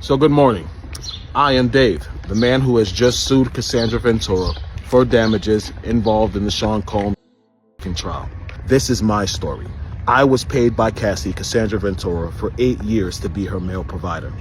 So good morning. I am Dave, the man who has just sued Cassandra Ventura for damages involved in the Sean Combs trial. This is my story. I was paid by Cassandra Ventura, for 8 years to be her male provider.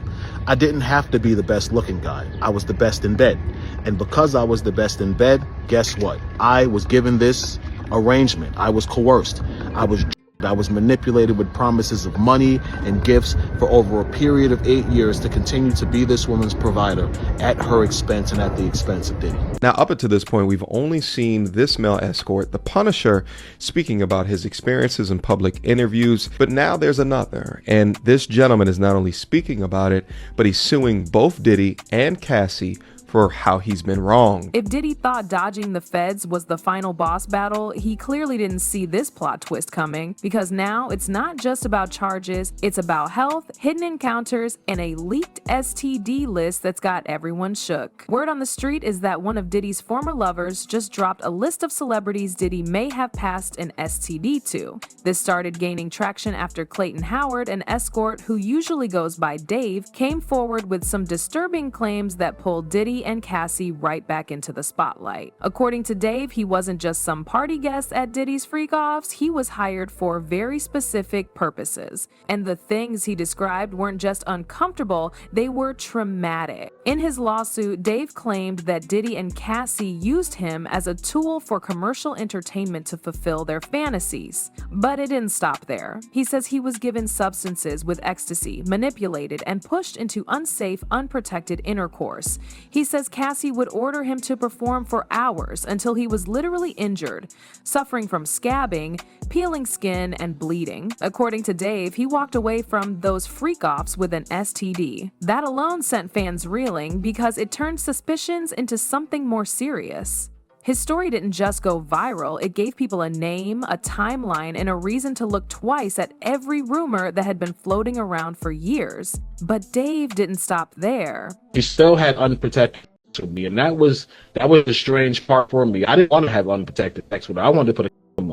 I didn't have to be the best looking guy. I was the best in bed. And because I was the best in bed, guess what? I was given this arrangement. I was coerced. I was manipulated with promises of money and gifts for over a period of 8 years to continue to be this woman's provider at her expense and at the expense of Diddy. Now, up until this point, we've only seen this male escort, the Punisher, speaking about his experiences in public interviews. But now there's another. And this gentleman is not only speaking about it, but he's suing both Diddy and Cassie for how he's been wrong. If Diddy thought dodging the feds was the final boss battle, he clearly didn't see this plot twist coming, because now it's not just about charges, it's about health, hidden encounters, and a leaked STD list that's got everyone shook. Word on the street is that one of Diddy's former lovers just dropped a list of celebrities Diddy may have passed an STD to. This started gaining traction after Clayton Howard, an escort who usually goes by Dave, came forward with some disturbing claims that pulled Diddy and Cassie right back into the spotlight. According to Dave, he wasn't just some party guest at Diddy's freak-offs, he was hired for very specific purposes. And the things he described weren't just uncomfortable, they were traumatic. In his lawsuit, Dave claimed that Diddy and Cassie used him as a tool for commercial entertainment to fulfill their fantasies. But it didn't stop there. He says he was given substances with ecstasy, manipulated, and pushed into unsafe, unprotected intercourse. He says Cassie would order him to perform for hours until he was literally injured, suffering from scabbing, peeling skin, and bleeding. According to Dave, he walked away from those freak-offs with an STD. That alone sent fans reeling because it turned suspicions into something more serious. His story didn't just go viral, it gave people a name, a timeline, and a reason to look twice at every rumor that had been floating around for years. But Dave didn't stop there. She still had unprotected sex with me, and that was the strange part for me. I didn't want to have unprotected sex with her. I wanted to put a condom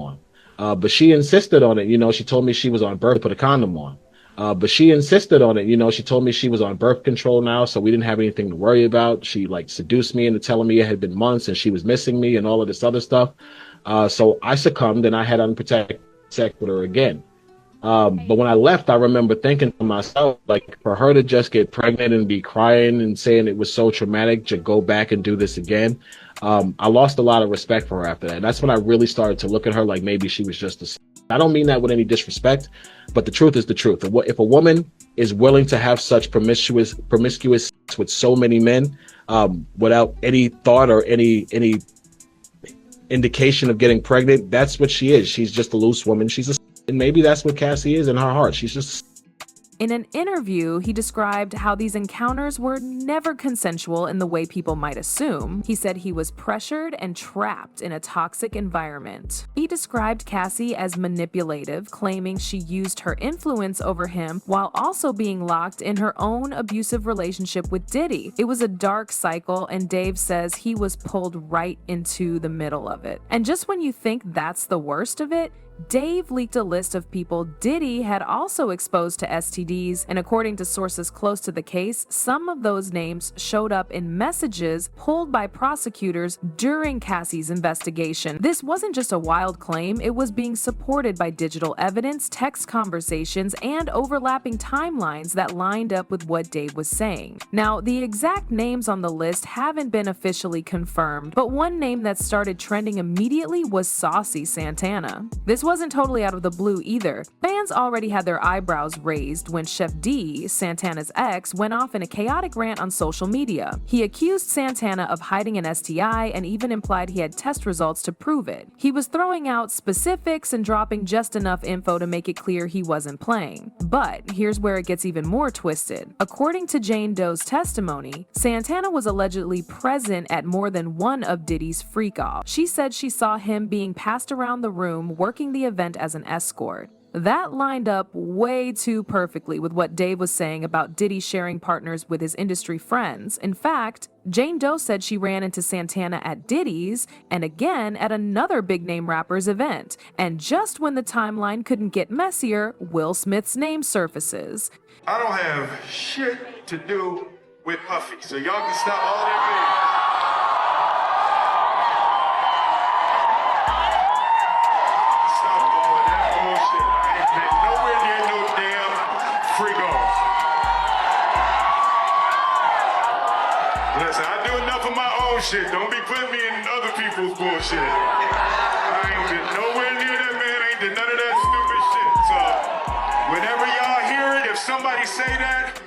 on. But she insisted on it. She told me she was on birth to put a condom on. But she insisted on it. She told me she was on birth control now, so we didn't have anything to worry about. She seduced me into telling me it had been months and she was missing me and all of this other stuff. So I succumbed and I had unprotected sex with her again. But when I left, I remember thinking to myself, for her to just get pregnant and be crying and saying it was so traumatic to go back and do this again, I lost a lot of respect for her after that. And that's when I really started to look at her like maybe she was just a... I don't mean that with any disrespect, but the truth is the truth. If a woman is willing to have such promiscuous sex with so many men without any thought or any indication of getting pregnant, that's what she is. She's just a loose woman. And maybe that's what Cassie is in her heart. She's just... In an interview, he described how these encounters were never consensual in the way people might assume. He said he was pressured and trapped in a toxic environment. He described Cassie as manipulative, claiming she used her influence over him while also being locked in her own abusive relationship with Diddy. It was a dark cycle, and Dave says he was pulled right into the middle of it. And just when you think that's the worst of it, Dave leaked a list of people Diddy had also exposed to STDs, and according to sources close to the case, some of those names showed up in messages pulled by prosecutors during Cassie's investigation. This wasn't just a wild claim, it was being supported by digital evidence, text conversations, and overlapping timelines that lined up with what Dave was saying. Now, the exact names on the list haven't been officially confirmed, but one name that started trending immediately was Saucy Santana. This wasn't totally out of the blue either. Fans already had their eyebrows raised when Chef D, Santana's ex, went off in a chaotic rant on social media. He accused Santana of hiding an STI and even implied he had test results to prove it. He was throwing out specifics and dropping just enough info to make it clear he wasn't playing. But here's where it gets even more twisted. According to Jane Doe's testimony, Santana was allegedly present at more than one of Diddy's freak-offs. She said she saw him being passed around the room working the event as an escort. That lined up way too perfectly with what Dave was saying about Diddy sharing partners with his industry friends. In fact, Jane Doe said she ran into Santana at Diddy's and again at another big-name rapper's event. And just when the timeline couldn't get messier, Will Smith's name surfaces. I don't have shit to do with Puffy. So y'all can stop all that videos. Stop all of that bullshit. I ain't been nowhere near no damn freak off. Listen, I do enough of my own shit. Don't be putting me in other people's bullshit. I ain't been nowhere near that, man. I ain't did none of that stupid shit. So, whenever y'all hear it, if somebody say that,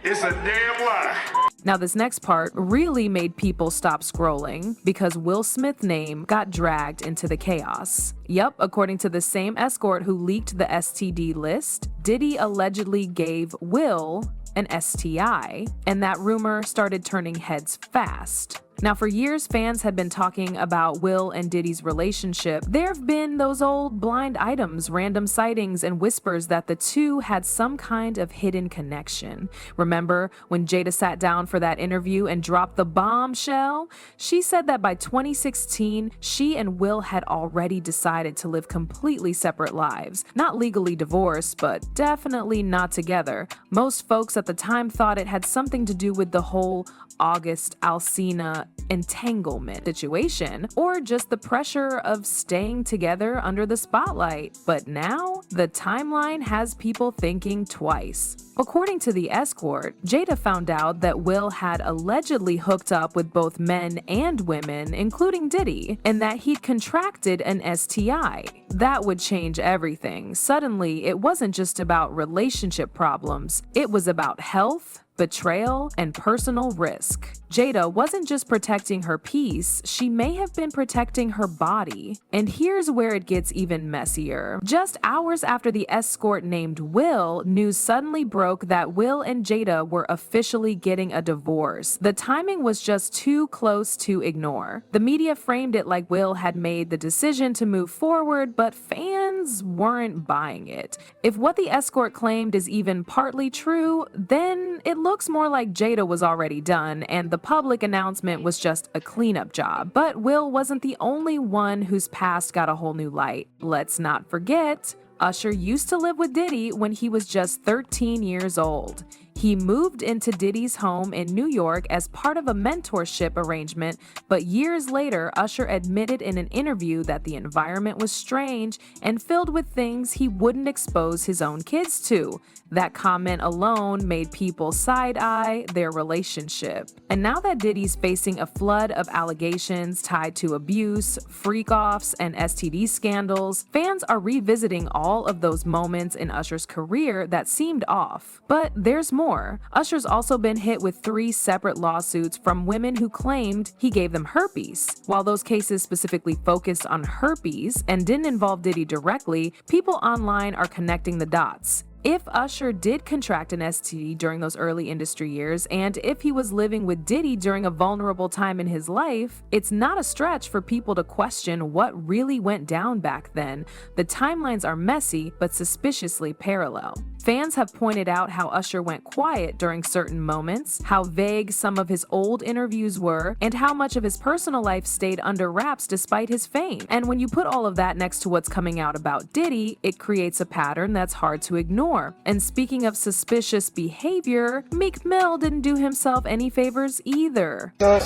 it's a damn lie. Now, this next part really made people stop scrolling because Will Smith's name got dragged into the chaos. Yup, according to the same escort who leaked the STD list, Diddy allegedly gave Will an STI, and that rumor started turning heads fast. Now, for years, fans had been talking about Will and Diddy's relationship. There have been those old blind items, random sightings, and whispers that the two had some kind of hidden connection. Remember when Jada sat down for that interview and dropped the bombshell? She said that by 2016, she and Will had already decided to live completely separate lives. Not legally divorced, but definitely not together. Most folks at the time thought it had something to do with the whole August Alsina entanglement situation, or just the pressure of staying together under the spotlight. But now, the timeline has people thinking twice. According to the escort, Jada found out that Will had allegedly hooked up with both men and women, including Diddy, and that he'd contracted an STI. That would change everything. Suddenly, it wasn't just about relationship problems, it was about health, betrayal, and personal risk. Jada wasn't just protecting her peace, she may have been protecting her body. And here's where it gets even messier. Just hours after the escort named Will, news suddenly broke that Will and Jada were officially getting a divorce. The timing was just too close to ignore. The media framed it like Will had made the decision to move forward, but fans weren't buying it. If what the escort claimed is even partly true, then it looks more like Jada was already done and the public announcement was just a cleanup job. But Will wasn't the only one whose past got a whole new light. Let's not forget, Usher used to live with Diddy when he was just 13 years old. He moved into Diddy's home in New York as part of a mentorship arrangement, but years later, Usher admitted in an interview that the environment was strange and filled with things he wouldn't expose his own kids to. That comment alone made people side-eye their relationship. And now that Diddy's facing a flood of allegations tied to abuse, freak-offs, and STD scandals, fans are revisiting all of those moments in Usher's career that seemed off. But there's more. Usher's also been hit with 3 separate lawsuits from women who claimed he gave them herpes. While those cases specifically focused on herpes and didn't involve Diddy directly, people online are connecting the dots. If Usher did contract an STD during those early industry years, and if he was living with Diddy during a vulnerable time in his life, it's not a stretch for people to question what really went down back then. The timelines are messy, but suspiciously parallel. Fans have pointed out how Usher went quiet during certain moments, how vague some of his old interviews were, and how much of his personal life stayed under wraps despite his fame. And when you put all of that next to what's coming out about Diddy, it creates a pattern that's hard to ignore. And speaking of suspicious behavior, Meek Mill didn't do himself any favors either. Man,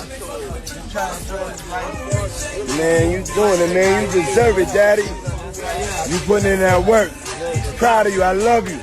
you doing it, man. You deserve it, Daddy. You putting in that work. Proud of you. I love you.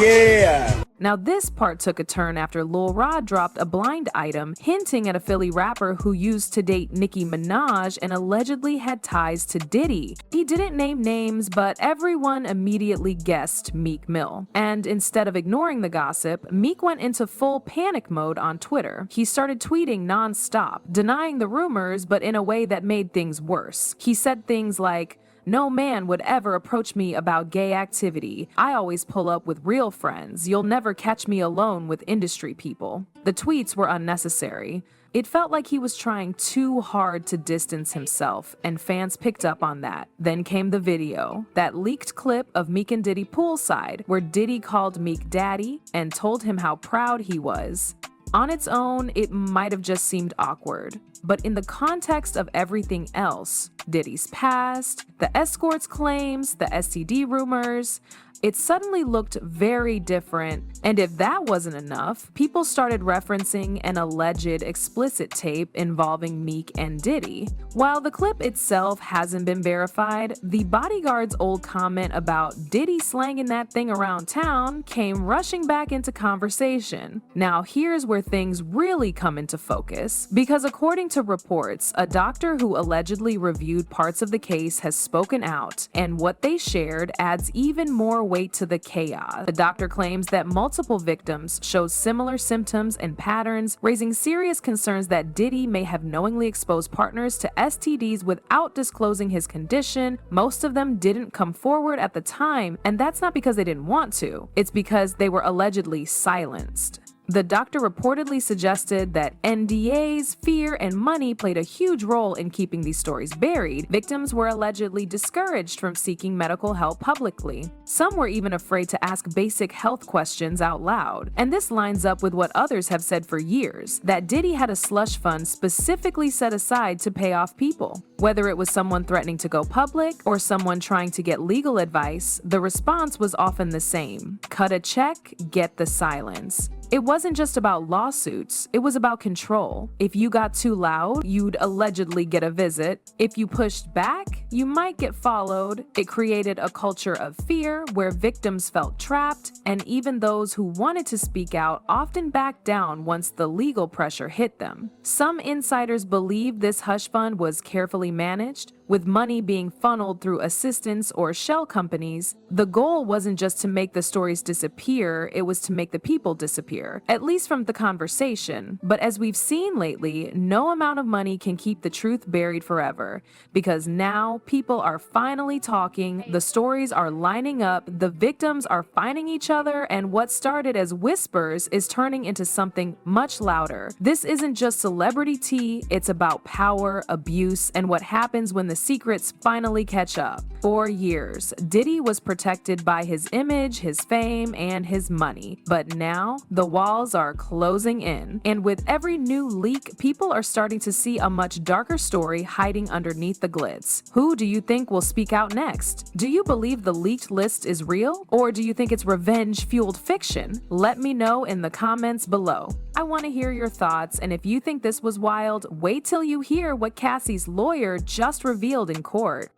Yeah. Now this part took a turn after Lil Rod dropped a blind item hinting at a Philly rapper who used to date Nicki Minaj and allegedly had ties to Diddy. He didn't name names, but everyone immediately guessed Meek Mill. And instead of ignoring the gossip, Meek went into full panic mode on Twitter. He started tweeting nonstop, denying the rumors, but in a way that made things worse. He said things like, "No man would ever approach me about gay activity. I always pull up with real friends. You'll never catch me alone with industry people." The tweets were unnecessary. It felt like he was trying too hard to distance himself, and fans picked up on that. Then came the video, that leaked clip of Meek and Diddy poolside, where Diddy called Meek daddy and told him how proud he was. On its own, it might have just seemed awkward. But in the context of everything else, Diddy's past, the escort's claims, the STD rumors, it suddenly looked very different. And if that wasn't enough, people started referencing an alleged explicit tape involving Meek and Diddy. While the clip itself hasn't been verified, the bodyguard's old comment about Diddy slanging that thing around town came rushing back into conversation. Now here's where things really come into focus, because according to reports, a doctor who allegedly reviewed parts of the case has spoken out, and what they shared adds even more weight to the chaos. The doctor claims that multiple victims showed similar symptoms and patterns, raising serious concerns that Diddy may have knowingly exposed partners to STDs without disclosing his condition. Most of them didn't come forward at the time, and that's not because they didn't want to. It's because they were allegedly silenced. The doctor reportedly suggested that NDAs, fear, and money played a huge role in keeping these stories buried. Victims were allegedly discouraged from seeking medical help publicly. Some were even afraid to ask basic health questions out loud. And this lines up with what others have said for years, that Diddy had a slush fund specifically set aside to pay off people. Whether it was someone threatening to go public or someone trying to get legal advice, the response was often the same: cut a check, get the silence. It wasn't just about lawsuits, it was about control. If you got too loud, you'd allegedly get a visit. If you pushed back, you might get followed. It created a culture of fear where victims felt trapped, and even those who wanted to speak out often backed down once the legal pressure hit them. Some insiders believe this hush fund was carefully managed, with money being funneled through assistants or shell companies. The goal wasn't just to make the stories disappear, it was to make the people disappear, at least from the conversation. But as we've seen lately, no amount of money can keep the truth buried forever, because now people are finally talking, the stories are lining up, the victims are finding each other, and what started as whispers is turning into something much louder. This isn't just celebrity tea, it's about power, abuse, and what happens when the secrets finally catch up. For years, Diddy was protected by his image, his fame, and his money. But now, the walls are closing in. And with every new leak, people are starting to see a much darker story hiding underneath the glitz. Who do you think will speak out next? Do you believe the leaked list is real? Or do you think it's revenge-fueled fiction? Let me know in the comments below. I want to hear your thoughts, and if you think this was wild, wait till you hear what Cassie's lawyer just revealed in court.